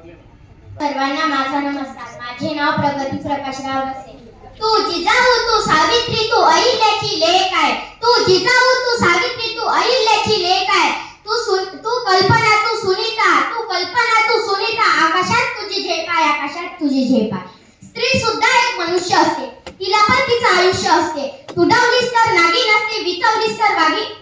सर्वांना माझा नमस्कार. माझे नाव प्रगती प्रकाशराव वसे. तू जिजाऊ तू सावित्री तू अहिल्याची लेक आहे. तू जिजाऊ तू सावित्री तू अहिल्याची लेक आहे. तू कल्पना तू सुनीता, तू कल्पना तू सुनीता. आकाशात तुझी झेप आहे, आकाशात तुझी झेप आहे. स्त्री सुद्धा एक मनुष्य असते, तिला पण तिचं आयुष्य असते. तुडवलीस तर नागिन असते, विचवलीस तर वाघीण.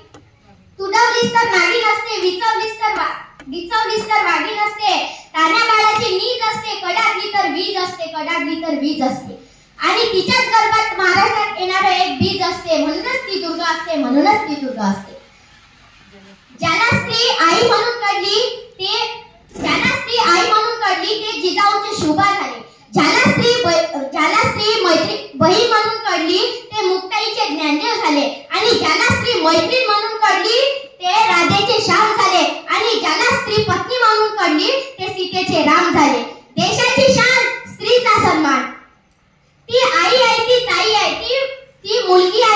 तुडवलीस तर नागिन असते, विचवलीस तर वाघीण असते. तान्या बाळाची नीज असते, कडाडली तर वीज असते, कडाडली तर वीज असते. आणि तिच्याच गर्भात महाराष्ट्रात येणारं एक बीज असते, म्हणूनच ती दुर्गा असते, म्हणूनच ती दुर्गा असते. ज्याला स्त्री आई म्हणून काढली ते जिजाऊचे शुभा झाले. ज्याला स्त्री बहीण म्हणून काढली ते मुक्ताईचे ज्ञानदेव झाले. आणि ज्याला स्त्री मैत्रीण म्हणून काढली ते राधेचे श्याम झाले. आणि ज्याला स्त्री पत्नी म्हणून काढली ते सीतेचे राम झाले. देशाची शान स्त्रीचा सन्मान. ती आई आहे, ती ताई आहे, ती मुलगी आहे.